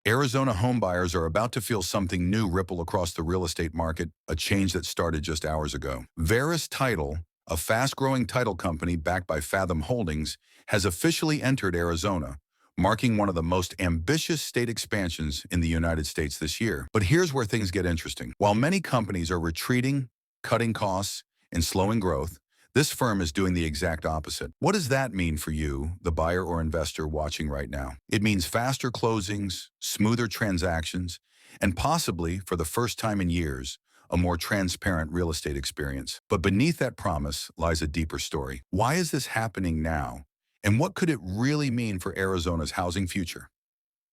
Arizona homebuyers are about to feel something new ripple across the real estate market, a change that started just hours ago. Veris Title, a fast-growing title company backed by Fathom Holdings, has officially entered Arizona, marking one of the most ambitious state expansions in the United States this year. But here's where things get interesting. While many companies are retreating, cutting costs, and slowing growth, this firm is doing the exact opposite. What does that mean for you, the buyer or investor watching right now? It means faster closings, smoother transactions, and possibly, for the first time in years, a more transparent real estate experience. But beneath that promise lies a deeper story. Why is this happening now? And what could it really mean for Arizona's housing future?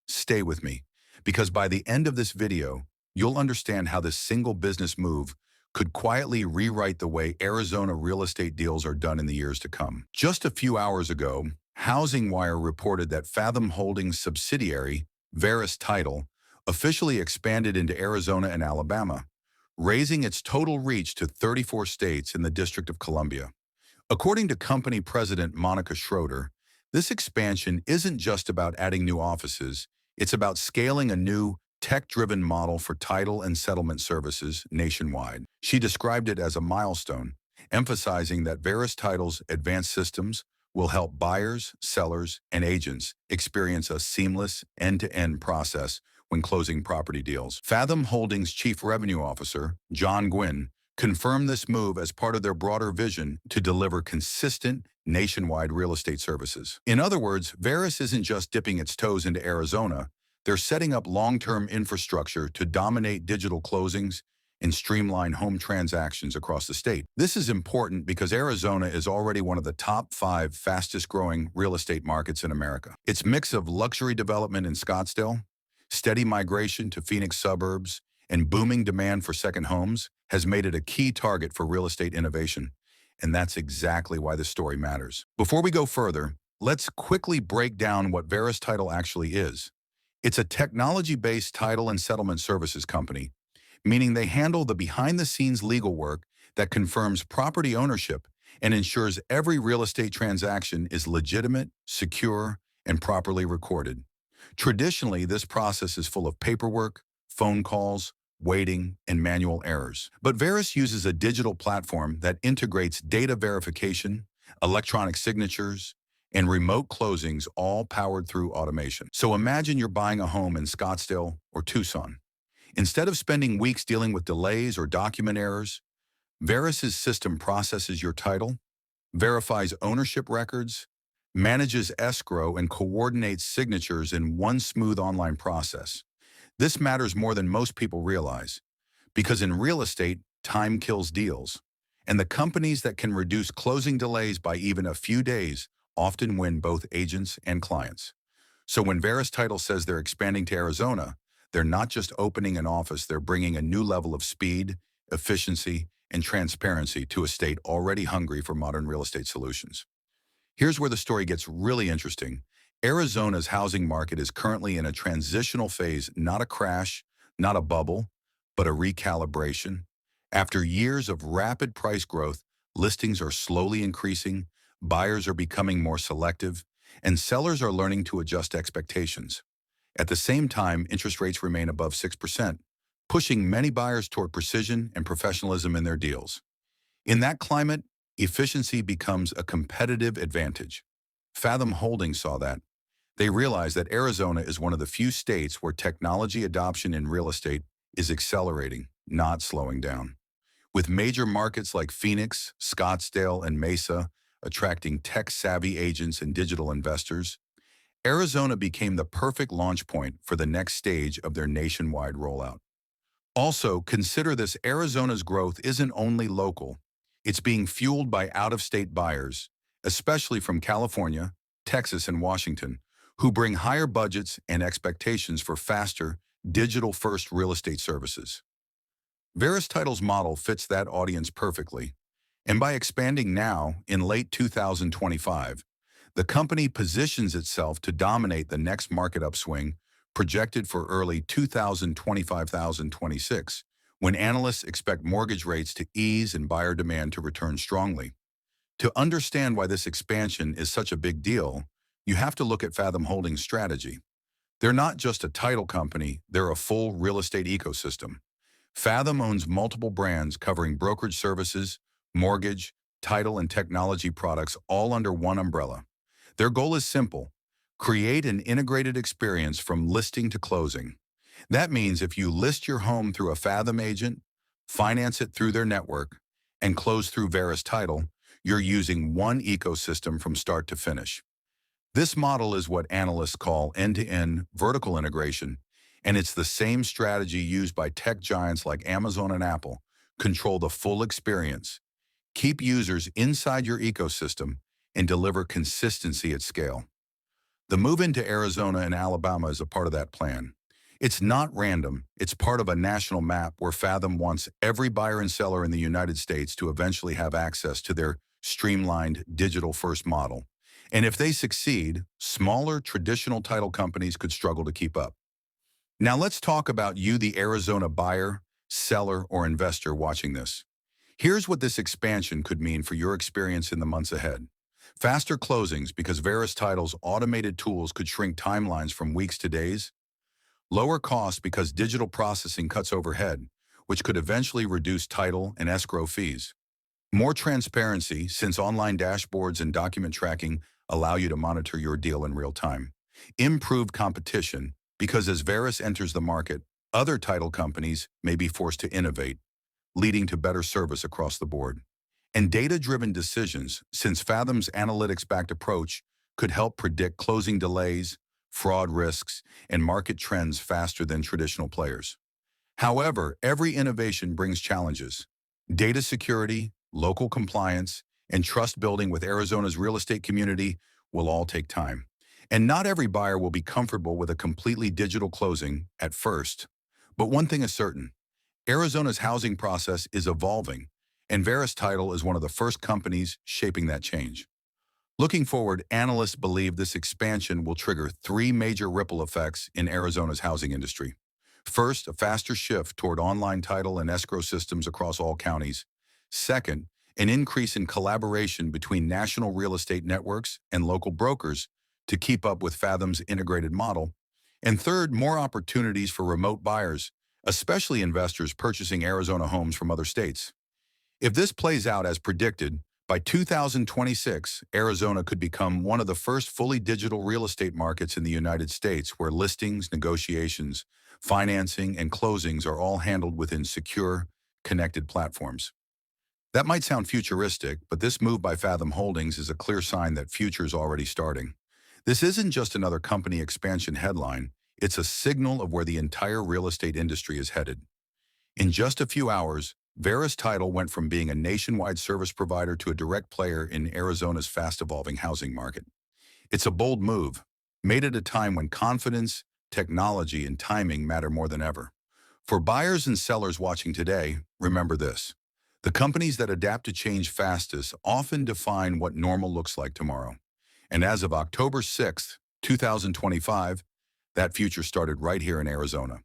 Stay with me, because by the end of this video, you'll understand how this single business move could quietly rewrite the way Arizona real estate deals are done in the years to come. Just a few hours ago, Housing Wire reported that Fathom Holdings subsidiary, Veris Title, officially expanded into Arizona and Alabama, raising its total reach to 34 states in the District of Columbia. According to company president Monica Schroeder, this expansion isn't just about adding new offices, it's about scaling a new, tech-driven model for title and settlement services nationwide. She described it as a milestone, emphasizing that Veris Title's advanced systems will help buyers, sellers, and agents experience a seamless end-to-end process when closing property deals. Fathom Holdings Chief Revenue Officer, John Gwynn, confirmed this move as part of their broader vision to deliver consistent, nationwide real estate services. In other words, Veris isn't just dipping its toes into Arizona, they're setting up long-term infrastructure to dominate digital closings and streamline home transactions across the state. This is important because Arizona is already one of the top 5 fastest-growing real estate markets in America. Its mix of luxury development in Scottsdale, steady migration to Phoenix suburbs, and booming demand for second homes has made it a key target for real estate innovation. And that's exactly why this story matters. Before we go further, let's quickly break down what Veris Title actually is. It's a technology-based title and settlement services company, meaning they handle the behind-the-scenes legal work that confirms property ownership and ensures every real estate transaction is legitimate, secure, and properly recorded. Traditionally, this process is full of paperwork, phone calls, waiting, and manual errors. But Veris uses a digital platform that integrates data verification, electronic signatures, and remote closings, all powered through automation. So imagine you're buying a home in Scottsdale or Tucson. Instead of spending weeks dealing with delays or document errors, Veris's system processes your title, verifies ownership records, manages escrow, and coordinates signatures in one smooth online process. This matters more than most people realize, because in real estate, time kills deals, and the companies that can reduce closing delays by even a few days often win both agents and clients. So when Veris Title says they're expanding to Arizona, they're not just opening an office, they're bringing a new level of speed, efficiency, and transparency to a state already hungry for modern real estate solutions. Here's where the story gets really interesting. Arizona's housing market is currently in a transitional phase, not a crash, not a bubble, but a recalibration. After years of rapid price growth, listings are slowly increasing, buyers are becoming more selective, and sellers are learning to adjust expectations. At the same time, interest rates remain above 6%, pushing many buyers toward precision and professionalism in their deals. In that climate, efficiency becomes a competitive advantage. Fathom Holdings saw that. They realized that Arizona is one of the few states where technology adoption in real estate is accelerating, not slowing down. With major markets like Phoenix, Scottsdale, and Mesa attracting tech-savvy agents and digital investors, Arizona became the perfect launch point for the next stage of their nationwide rollout. Also, consider this: Arizona's growth isn't only local, it's being fueled by out-of-state buyers, especially from California, Texas, and Washington, who bring higher budgets and expectations for faster, digital-first real estate services. Veris Title's model fits that audience perfectly, and by expanding now, in late 2025, the company positions itself to dominate the next market upswing projected for early 2025-2026, when analysts expect mortgage rates to ease and buyer demand to return strongly. To understand why this expansion is such a big deal, you have to look at Fathom Holdings' strategy. They're not just a title company, they're a full real estate ecosystem. Fathom owns multiple brands covering brokerage services, mortgage, title, and technology products all under one umbrella. Their goal is simple: create an integrated experience from listing to closing. That means if you list your home through a Fathom agent, finance it through their network, and close through Verus Title, you're using one ecosystem from start to finish. This model is what analysts call end-to-end vertical integration, and it's the same strategy used by tech giants like Amazon and Apple. Control the full experience, keep users inside your ecosystem, and deliver consistency at scale. The move into Arizona and Alabama is a part of that plan. It's not random, it's part of a national map where Fathom wants every buyer and seller in the United States to eventually have access to their streamlined digital-first model. And if they succeed, smaller traditional title companies could struggle to keep up. Now let's talk about you, the Arizona buyer, seller, or investor watching this. Here's what this expansion could mean for your experience in the months ahead. Faster closings because Verus Title's automated tools could shrink timelines from weeks to days. Lower costs because digital processing cuts overhead, which could eventually reduce title and escrow fees. More transparency since online dashboards and document tracking allow you to monitor your deal in real time. Improved competition because as Verus enters the market, other title companies may be forced to innovate, leading to better service across the board. And data-driven decisions, since Fathom's analytics-backed approach could help predict closing delays, fraud risks, and market trends faster than traditional players. However, every innovation brings challenges. Data security, local compliance, and trust building with Arizona's real estate community will all take time. And not every buyer will be comfortable with a completely digital closing at first. But one thing is certain: Arizona's housing process is evolving, and Verus Title is one of the first companies shaping that change. Looking forward, analysts believe this expansion will trigger three major ripple effects in Arizona's housing industry. First, a faster shift toward online title and escrow systems across all counties. Second, an increase in collaboration between national real estate networks and local brokers to keep up with Fathom's integrated model. And third, more opportunities for remote buyers, especially investors purchasing Arizona homes from other states. If this plays out as predicted, by 2026, Arizona could become one of the first fully digital real estate markets in the United States where listings, negotiations, financing, and closings are all handled within secure, connected platforms. That might sound futuristic, but this move by Fathom Holdings is a clear sign that future is already starting. This isn't just another company expansion headline, it's a signal of where the entire real estate industry is headed. In just a few hours, Verus Title went from being a nationwide service provider to a direct player in Arizona's fast-evolving housing market. It's a bold move, made at a time when confidence, technology, and timing matter more than ever. For buyers and sellers watching today, remember this: the companies that adapt to change fastest often define what normal looks like tomorrow. And as of October 6th, 2025, that future started right here in Arizona.